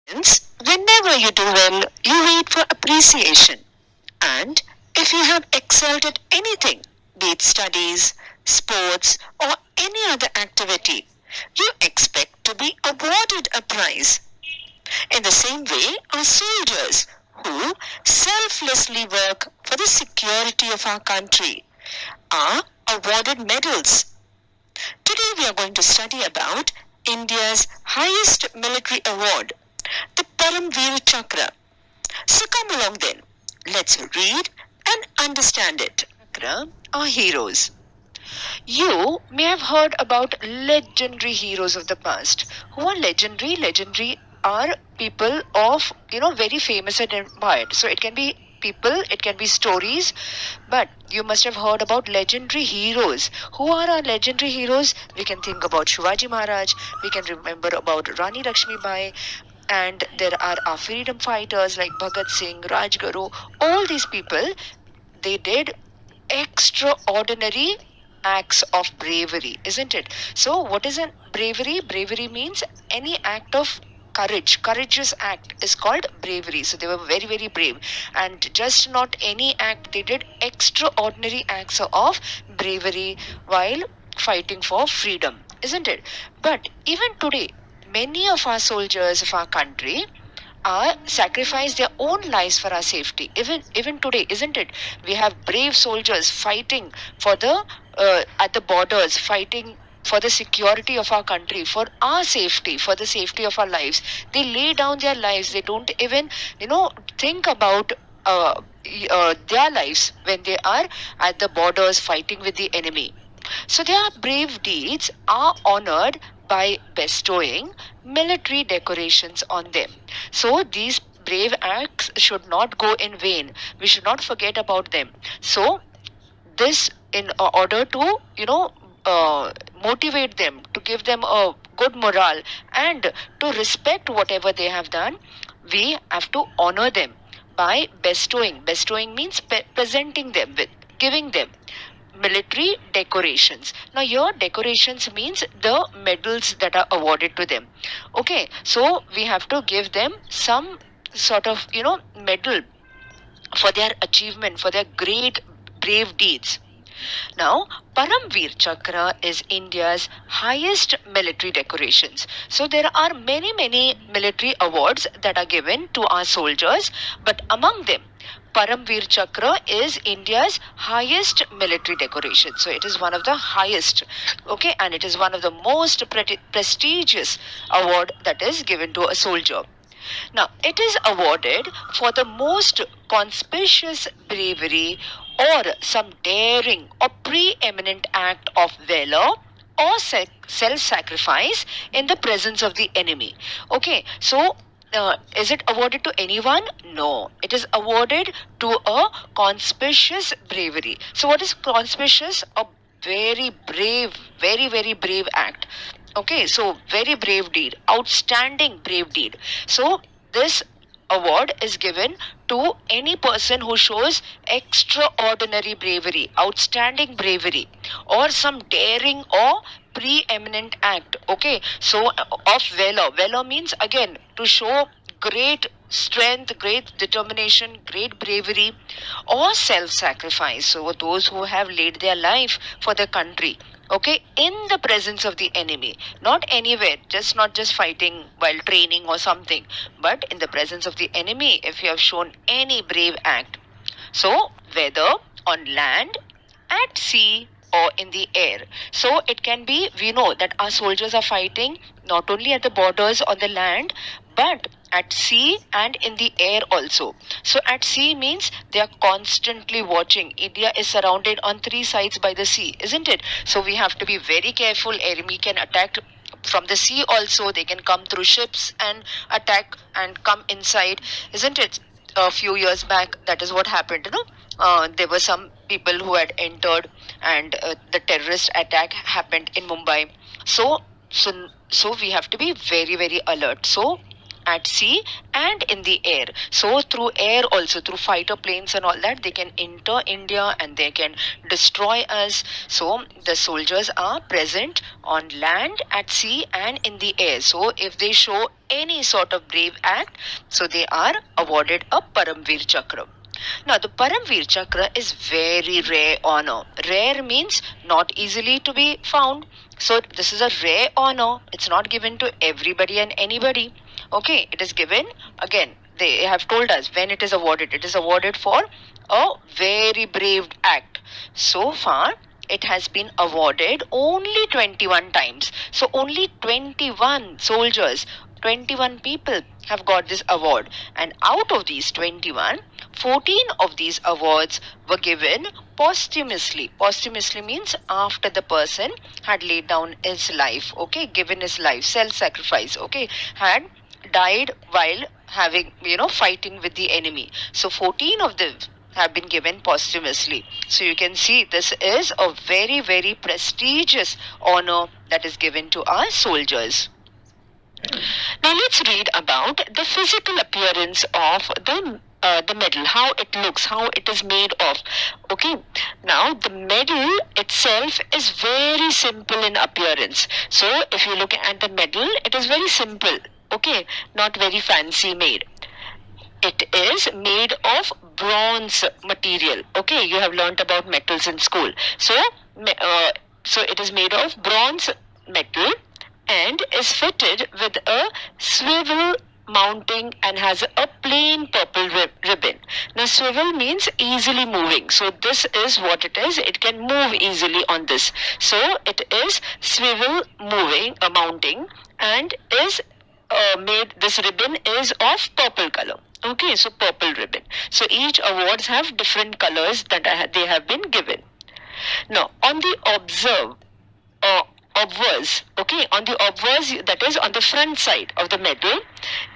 Hence, whenever you do well, you wait for appreciation. And if you have excelled at anything, be it studies, sports, or any other activity, you expect to be awarded a prize. In the same way, our soldiers who selflessly work for the security of our country are awarded medals. Today we are going to study about India's highest military award, the Param Chakra. So come along then. Let's read and understand it. Chakra are heroes. You may have heard about legendary heroes of the past. Who are legendary? Legendary are people of, very famous and admired. So it can be people, it can be stories, but you must have heard about legendary heroes. Who are our legendary heroes? We can think about Shivaji Maharaj, we can remember about Rani Lakshmi Bai, and there are our freedom fighters like Bhagat Singh, Rajguru. All these people, they did extraordinary acts of bravery, isn't it? So what is a bravery? Bravery means any act of courage. Courageous act is called bravery. So they were very, very brave, and just not any act, they did extraordinary acts of bravery while fighting for freedom, isn't it? But even today, many of our soldiers of our country are sacrifice their own lives for our safety. Even today, isn't it? We have brave soldiers fighting for the at the borders, fighting for the security of our country, for our safety, for the safety of our lives. They lay down their lives. They don't even think about their lives when they are at the borders fighting with the enemy. So their brave deeds are honored by bestowing military decorations on them. So these brave acts should not go in vain. We should not forget about them. So this, in order to motivate them, to give them a good morale, and to respect whatever they have done, we have to honor them by bestowing. Bestowing means presenting them with, giving them military decorations. Now your decorations means the medals that are awarded to them. Okay, so we have to give them some sort of medal for their achievement, for their great brave deeds. Now, Paramveer Chakra is India's highest military decorations. So there are many, many military awards that are given to our soldiers, but among them, Paramveer Chakra is India's highest military decoration. So it is one of the highest, okay, and it is one of the most prestigious award that is given to a soldier. Now, it is awarded for the most conspicuous bravery or some daring or preeminent act of valor or self-sacrifice in the presence of the enemy. Okay, so is it awarded to anyone? No. It is awarded to a conspicuous bravery. So what is conspicuous? A very brave, very, very brave act. Okay, so very brave deed, outstanding brave deed. So this award is given to any person who shows extraordinary bravery, outstanding bravery, or some daring or preeminent act. Okay, so of valor. Valor means again to show great strength, great determination, great bravery, or self-sacrifice. So those who have laid their life for the country. Okay, in the presence of the enemy, not anywhere, not just fighting while training or something, but in the presence of the enemy, if you have shown any brave act. So whether on land, at sea, or in the air. So it can be, we know that our soldiers are fighting not only at the borders on the land, but at sea and in the air also. So at sea means they are constantly watching. India is surrounded on three sides by the sea, isn't it? So we have to be very careful. Enemy can attack from the sea also. They can come through ships and attack and come inside, isn't it? A few years back, that is what happened, there were some people who had entered, and the terrorist attack happened in Mumbai. So we have to be very, very alert. So at sea and in the air. So through air also, through fighter planes and all that, they can enter India and they can destroy us. So the soldiers are present on land, at sea and in the air. So if they show any sort of brave act, so they are awarded a Paramveer Chakra. Now, the Paramveer Chakra is very rare honor. Rare means not easily to be found. So, this is a rare honor. It's not given to everybody and anybody. Okay, it is given, again, they have told us when it is awarded. It is awarded for a very brave act. So far, it has been awarded only 21 times. So, only 21 soldiers, 21 people have got this award, and out of these 21, 14 of these awards were given posthumously. Posthumously means after the person had laid down his life, okay, given his life, self-sacrifice, okay, had died while having, fighting with the enemy. So 14 of them have been given posthumously. So you can see this is a very, very prestigious honor that is given to our soldiers. Now let's read about the physical appearance of the medal, how it looks, how it is made of. Okay, now the medal itself is very simple in appearance. So if you look at the medal, it is very simple. Okay, not very fancy made. It is made of bronze material. Okay, you have learnt about metals in school. So it is made of bronze metal and is fitted with a swivel mounting and has a plain purple ribbon. Now swivel means easily moving. So this is what it is. It can move easily on this. So it is swivel mounting and is made, this ribbon is of purple color. Okay, so purple ribbon. So each awards have different colors that they have been given. Now on the obverse, okay, on the obverse, that is on the front side of the medal,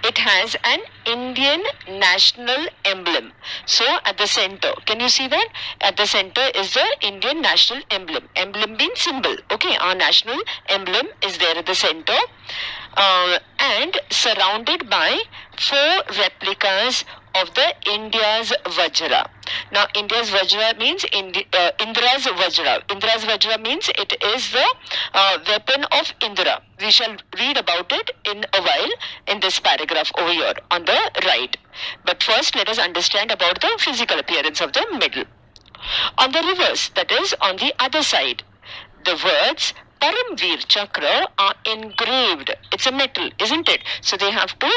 it has an Indian national emblem. So at the center, can you see that? At the center is the Indian national emblem. Emblem means symbol. Okay, our national emblem is there at the center, and surrounded by 4 replicas of the India's Vajra. Now, India's Vajra means Indra's Vajra. Indra's Vajra means it is the weapon of Indra. We shall read about it in a while in this paragraph over here on the right. But first, let us understand about the physical appearance of the medal. On the reverse, that is on the other side, the words Paramveer Chakra are engraved. It's a metal, isn't it? So they have to,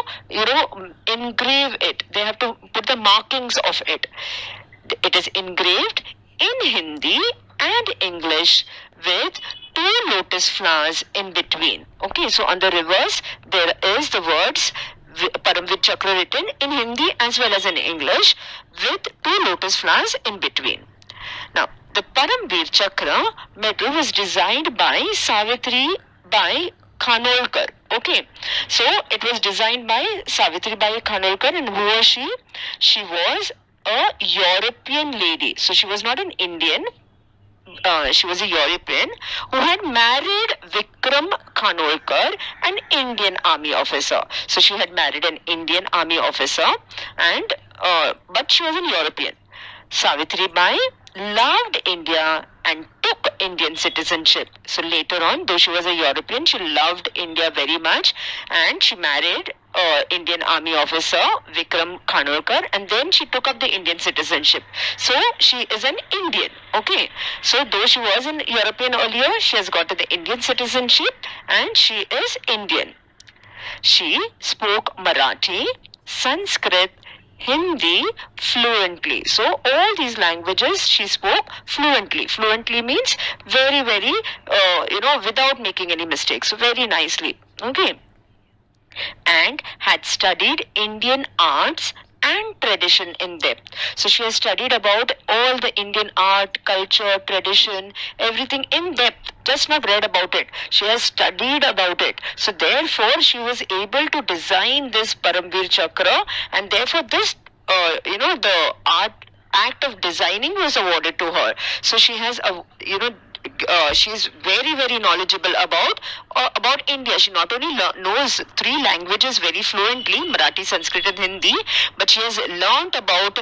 engrave it. They have to put the markings of it. It is engraved in Hindi and English with 2 lotus flowers in between. Okay, so on the reverse, there is the words Paramveer Chakra written in Hindi as well as in English with 2 lotus flowers in between. Now, the Paramveer Chakra medal was designed by Savitri Bai Khanolkar. Okay, so it was designed by Savitri Bai Khanolkar, and who was she? She was a European lady. So she was not an Indian. She was a European who had married Vikram Khanolkar, an Indian army officer. So she had married an Indian army officer, and but she was a European. Savitri Bai loved India and took Indian citizenship. So later on, though she was a European, she loved India very much, and she married Indian army officer Vikram Khanolkar, and then she took up the Indian citizenship. So she is an Indian. Okay, so though she was an European earlier, she has got the Indian citizenship and she is Indian. She spoke Marathi, Sanskrit, Hindi fluently. So all these languages she spoke fluently. Fluently means very, very, without making any mistakes. So very nicely. Okay. And had studied Indian arts and tradition in depth. So she has studied about all the Indian art, culture, tradition, everything in depth. Just not read about it. She has studied about it. So therefore she was able to design this Paramveer Chakra, and therefore this, the art act of designing was awarded to her. So she has, she's very, very knowledgeable about India. She not only knows three languages very fluently, Marathi, Sanskrit, and Hindi, but she has learnt about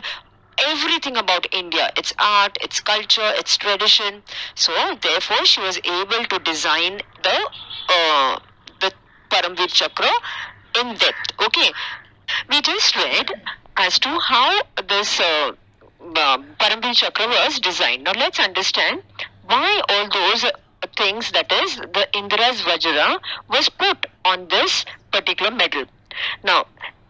everything about India, its art, its culture, its tradition. So therefore, she was able to design the Paramveer Chakra in depth. Okay, we just read as to how this Paramveer Chakra was designed. Now let's understand why all those things, that is, the Indra's Vajra, was put on this particular medal. Now,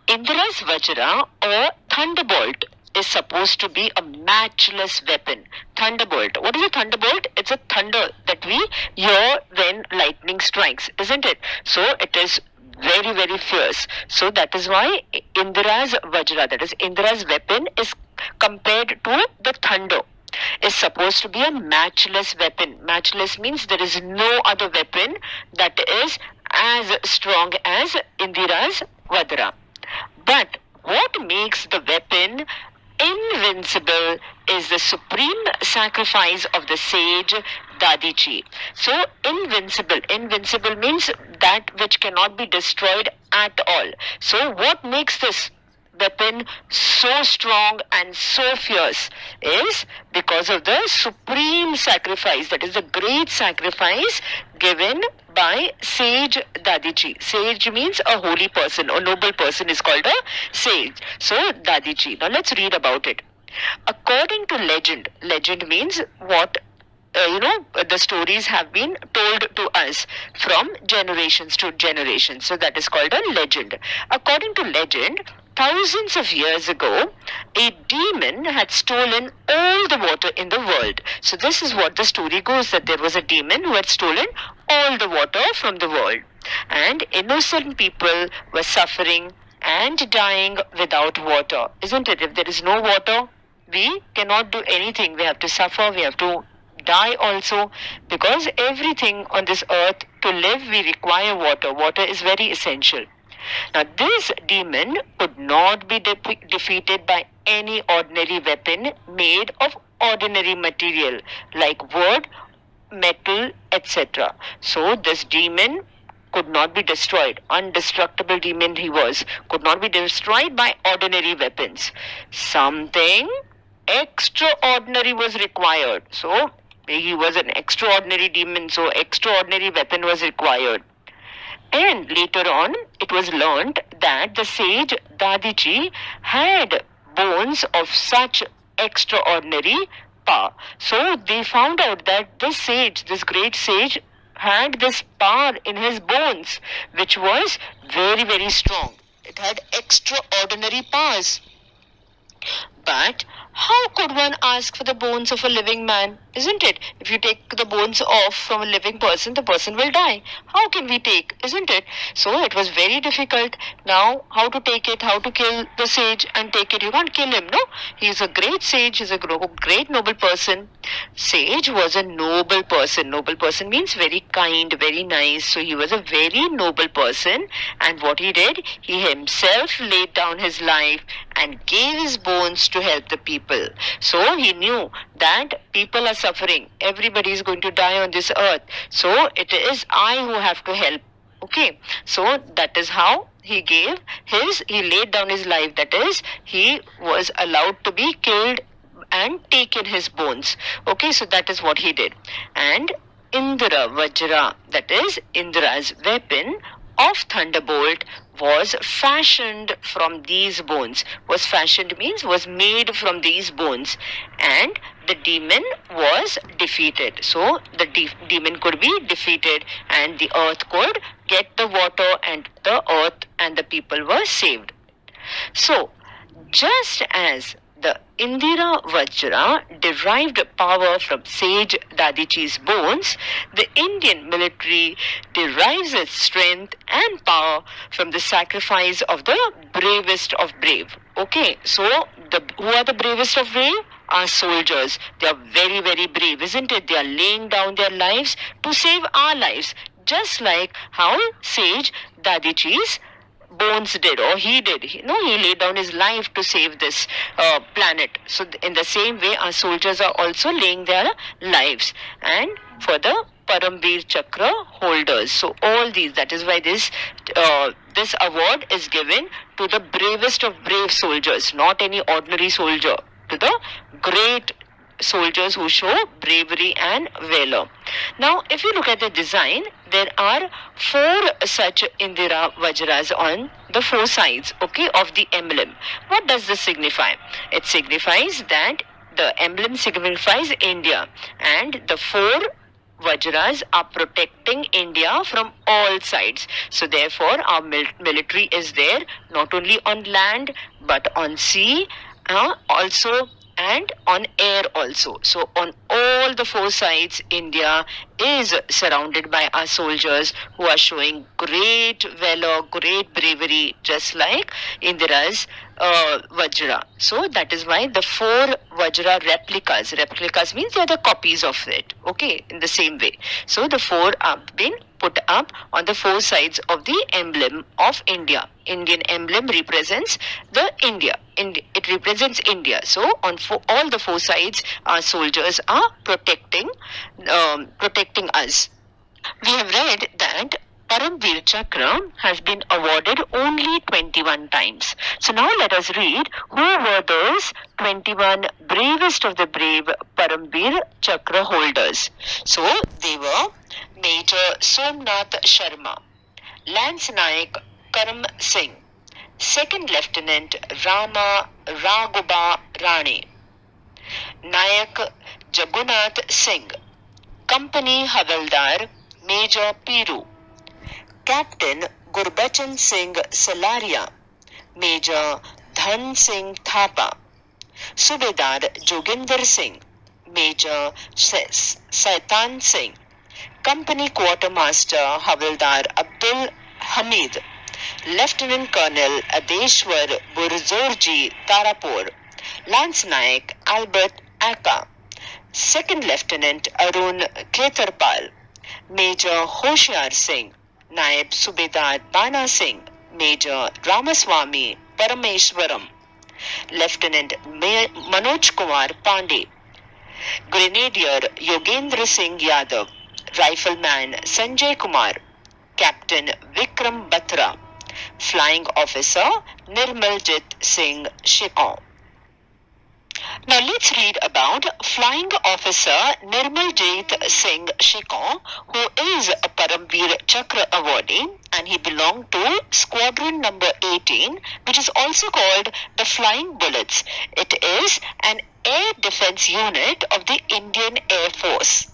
Indra's Vajra or thunderbolt is supposed to be a matchless weapon. Thunderbolt. What is a thunderbolt? It's a thunder that we hear when lightning strikes, isn't it? So it is very, very fierce. So that is why Indra's Vajra, that is Indra's weapon, is compared to the thunder. Is supposed to be a matchless weapon. Matchless means there is no other weapon that is as strong as Indira's Vajra. But what makes the weapon invincible is the supreme sacrifice of the sage Dadiji. So invincible. Invincible means that which cannot be destroyed at all. So what makes this weapon so strong and so fierce is because of the supreme sacrifice, that is the great sacrifice given by sage Dadiji. Sage means a holy person or noble person is called a sage. So Dadiji. Now let's read about it. According to legend, legend means what the stories have been told to us from generations to generations. So that is called a legend. According to legend, thousands of years ago, a demon had stolen all the water in the world. So this is what the story goes, that there was a demon who had stolen all the water from the world. And innocent people were suffering and dying without water. Isn't it? If there is no water, we cannot do anything. We have to suffer, we have to die also, because everything on this earth, to live, we require water. Water is very essential. Now, this demon could not be defeated by any ordinary weapon made of ordinary material like wood, metal, etc. So, this demon could not be destroyed. Indestructible demon he was. Could not be destroyed by ordinary weapons. Something extraordinary was required. So, he was an extraordinary demon, so extraordinary weapon was required. And later on, it was learnt that the sage Dadiji had bones of such extraordinary power. So they found out that this sage, this great sage, had this power in his bones, which was very, very strong. It had extraordinary powers. But how could one ask for the bones of a living man? Isn't it? If you take the bones off from a living person, the person will die. How can we take? Isn't it? So it was very difficult. Now, how to take it? How to kill the sage and take it? You can't kill him, no? He is a great sage. He is a great noble person. Sage was a noble person. Noble person means very kind, very nice. So he was a very noble person. And what he did, he himself laid down his life and gave his bones to help the people. So he knew that people are suffering. Everybody is going to die on this earth. So it is I who have to help. Okay. So that is how he laid down his life. That is, he was allowed to be killed and taken his bones. Okay. So that is what he did. And Indra Vajra, that is Indra's weapon of thunderbolt, was fashioned from these bones. Was fashioned means was made from these bones. And the demon was defeated. So the demon could be defeated and the earth could get the water, and the earth and the people were saved. So just as the Indira Vajra derived power from sage Dadiji's bones, the Indian military derives its strength and power from the sacrifice of the bravest of brave. Okay, so who are the bravest of brave? Our soldiers. They are very, very brave, isn't it? They are laying down their lives to save our lives, just like how sage Dadiji's Bones did, or he did. He laid down his life to save this planet. So in the same way, our soldiers are also laying their lives. And for the Paramveer Chakra holders. So all these, that is why this award is given to the bravest of brave soldiers, not any ordinary soldier, to the great soldiers who show bravery and valor. Now, if you look at the design, there are 4 such Indira Vajras on the 4 sides, okay, of the emblem. What does this signify? It signifies that the emblem signifies India, and the 4 Vajras are protecting India from all sides. So therefore, our military is there not only on land but on sea also, and on air also. So on all the 4 sides, India is surrounded by our soldiers who are showing great valor, great bravery, just like Indira's Vajra. So that is why the 4 Vajra replicas means they are the copies of it, okay, in the same way. So the 4 have been put up on the 4 sides of the emblem of India. Indian emblem represents the India. It represents India. So on all the 4 sides, our soldiers are protecting us. We have read that Paramveer Chakra has been awarded only 21 times. So now let us read who were those 21 bravest of the brave Paramveer Chakra holders. So they were Major Somnath Sharma, Lance Naik Karam Singh, Second Lieutenant Rama Raghuba Rane, Nayak Jagunath Singh, Company Havaldar Major Piru, Captain Gurbachan Singh Salaria, Major Dhan Singh Thapa, Subedar Joginder Singh, Major Saitan Singh, Company Quartermaster Havaldar Abdul Hamid, Lieutenant Colonel Adeshwar Burzorji Tarapur, Lance Naik Albert Aka, Second Lieutenant Arun Khetarpal, Major Hoshiar Singh, Naib Subedar Bana Singh, Major Ramaswamy Parameswaram, Lieutenant Manoj Kumar Pandey, Grenadier Yogendra Singh Yadav, Rifleman Sanjay Kumar, Captain Vikram Batra, Flying Officer Nirmaljit Singh Shikon. Now let's read about Flying Officer Nirmaljit Singh Shikon, who is a Paramveer Chakra awardee, and he belonged to Squadron number 18, which is also called the Flying Bullets. It is an air defense unit of the Indian Air Force.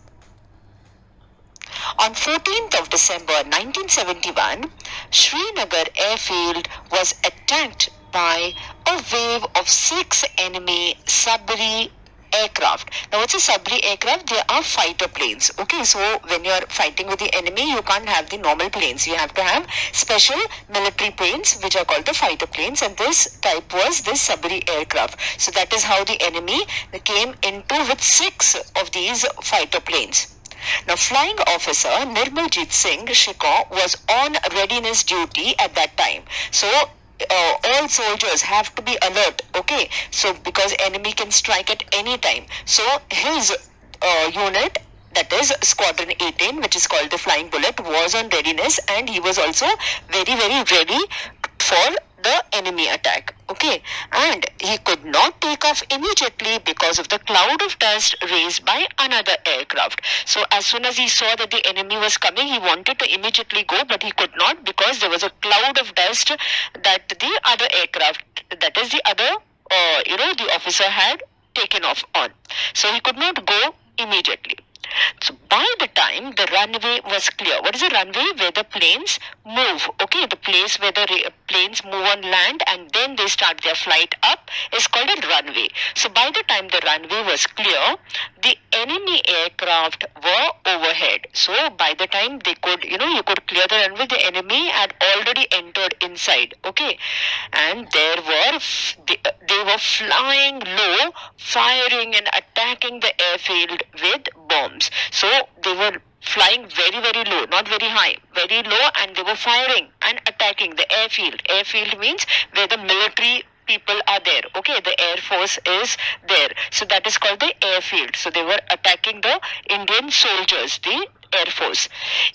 On 14th of December 1971, Srinagar airfield was attacked by a wave of 6 enemy Sabri aircraft. Now what's a Sabri aircraft? They are fighter planes. Okay, so when you're fighting with the enemy, you can't have the normal planes. You have to have special military planes, which are called the fighter planes, and this type was this Sabri aircraft. So that is how the enemy came into with 6 of these fighter planes. Now, Flying Officer Nirmaljit Singh Shikon was on readiness duty at that time. So, all soldiers have to be alert, okay? So, because enemy can strike at any time. So, his unit, that is Squadron 18, which is called the Flying Bullet, was on readiness, and he was also very, very ready for the enemy attack, okay? And he could not take off immediately because of the cloud of dust raised by another aircraft. So as soon as he saw that the enemy was coming, he wanted to immediately go, but he could not because there was a cloud of dust that the other aircraft, that is the other, the officer had taken off on. So he could not go immediately. So by the time the runway was clear, what is a runway? Where the planes move, okay? The place where the planes move on land and then they start their flight up is called a runway. So by the time the runway was clear, the enemy aircraft were overhead. So by the time they could, you could clear the runway, the enemy had already entered inside, okay? And they were flying low, firing and attacking the airfield with bombs. So they were flying very, very low, not very high, very low, and they were firing and attacking the airfield. Airfield means where the military people are there. Okay, the air force is there. So that is called the airfield. So they were attacking the Indian soldiers, the air force.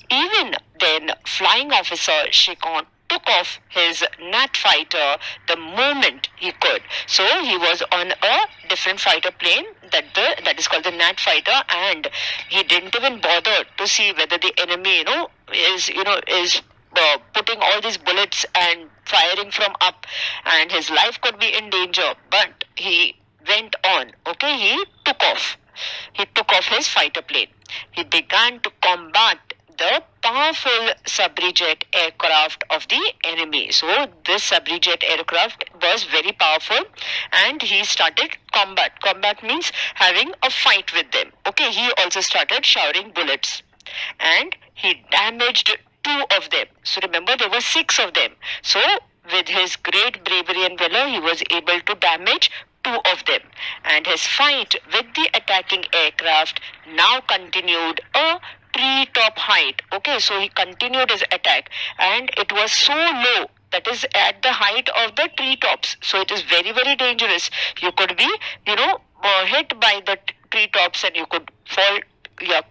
Even then, flying officer Shikon took off his Nat fighter the moment he could. So he was on a different fighter plane that is called the Nat fighter, and he didn't even bother to see whether the enemy is putting all these bullets and firing from up, and his life could be in danger. But he went on. Okay, he took off. He took off his fighter plane. He began to combat the powerful subrijet aircraft of the enemy. So this subrijet aircraft was very powerful, and he started combat. Combat means having a fight with them. Okay, he also started showering bullets, and he damaged 2 of them. So remember, there were 6 of them. So with his great bravery and valor, he was able to damage 2 of them, and his fight with the attacking aircraft now continued a treetop height. Okay, so he continued his attack, and it was so low, that is at the height of the treetops. So it is very, very dangerous. You could be, hit by the treetops, and you could fall. Your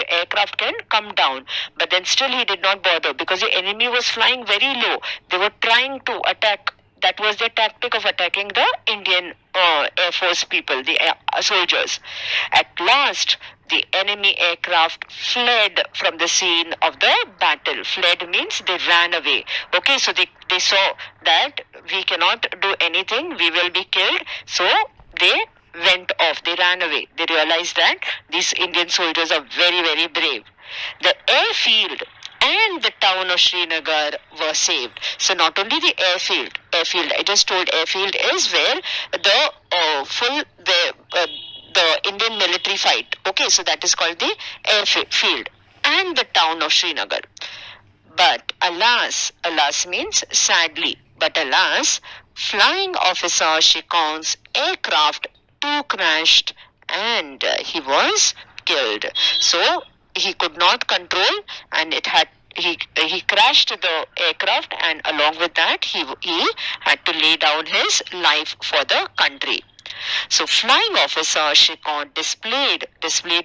aircraft can come down, but then still he did not bother, because the enemy was flying very low. They were trying to attack. That was their tactic of attacking the Indian Air Force people, the soldiers. At last, the enemy aircraft fled from the scene of the battle. Fled means they ran away. Okay, so they saw that we cannot do anything, we will be killed. So they went off, they ran away. They realized that these Indian soldiers are very, very brave. The airfield and the town of Srinagar were saved. So not only the airfield, I just told airfield is where the Indian military fight. Okay, so that is called the airfield, and the town of Srinagar. But alas means sadly, but alas, flying officer Shikon's aircraft too crashed, and he was killed. So he could not control, and he crashed the aircraft, and along with that he had to lay down his life for the country. So flying officer Shikon displayed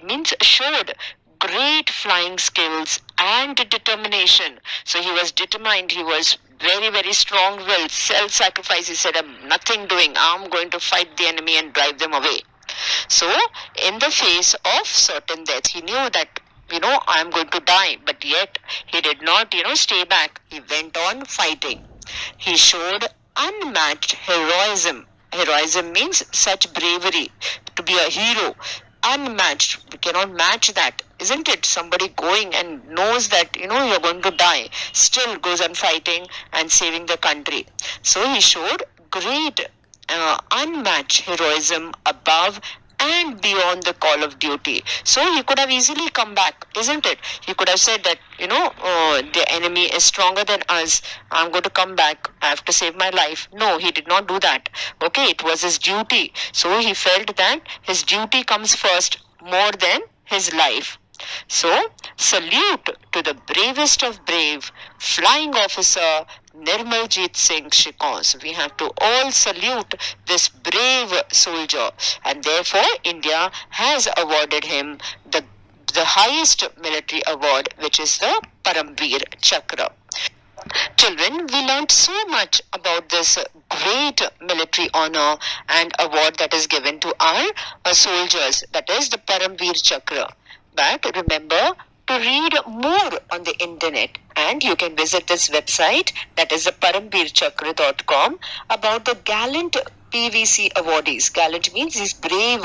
means showed great flying skills and determination. So he was determined, he was very, very strong-willed, self-sacrifice. He said, I'm nothing doing, I'm going to fight the enemy and drive them away. So in the face of certain death, he knew that I'm going to die, but yet he did not, stay back. He went on fighting. He showed unmatched heroism. Heroism means such bravery, to be a hero. Unmatched. We cannot match that, isn't it? Somebody going and knows that, you're going to die, still goes on fighting and saving the country. So he showed great unmatched heroism above and beyond the call of duty. So he could have easily come back, isn't it? He could have said that, the enemy is stronger than us, I'm going to come back, I have to save my life. No, he did not do that. Okay, it was his duty. So he felt that his duty comes first more than his life. So, salute to the bravest of brave, flying officer Nirmaljit Singh Shikon. So we have to all salute this brave soldier, and therefore India has awarded him the highest military award, which is the Param Chakra. Children, we learned so much about this great military honor and award that is given to our soldiers, that is the Param Chakra. But remember to read more on the internet, and you can visit this website, that is the parambirchakra.com, about the gallant PVC awardees. Gallant means these brave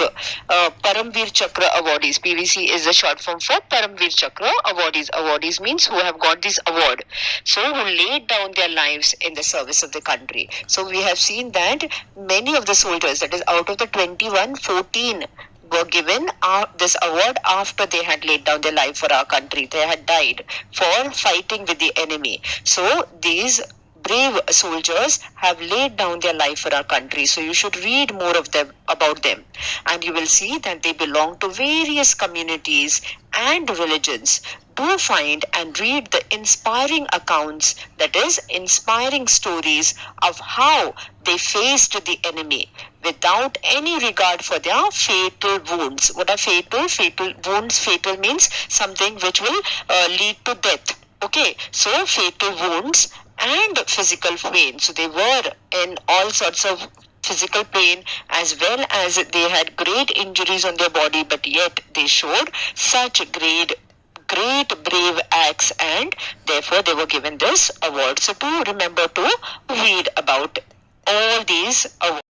Paramveer Chakra awardees. PVC is the short form for Paramveer Chakra awardees. Awardees means who have got this award. So who laid down their lives in the service of the country. So we have seen that many of the soldiers, that is out of the 21, 14 were given this award after they had laid down their life for our country. They had died for fighting with the enemy. So these brave soldiers have laid down their life for our country. So you should read more of them about them, and you will see that they belong to various communities and religions. Do find and read the inspiring accounts, that is, inspiring stories of how they faced the enemy without any regard for their fatal wounds. What are fatal? Fatal wounds. Fatal means something which will lead to death. Okay, so fatal wounds and physical pain. So they were in all sorts of physical pain as well as they had great injuries on their body, but yet they showed such great brave acts, and therefore they were given this award. So do remember to read about all these awards.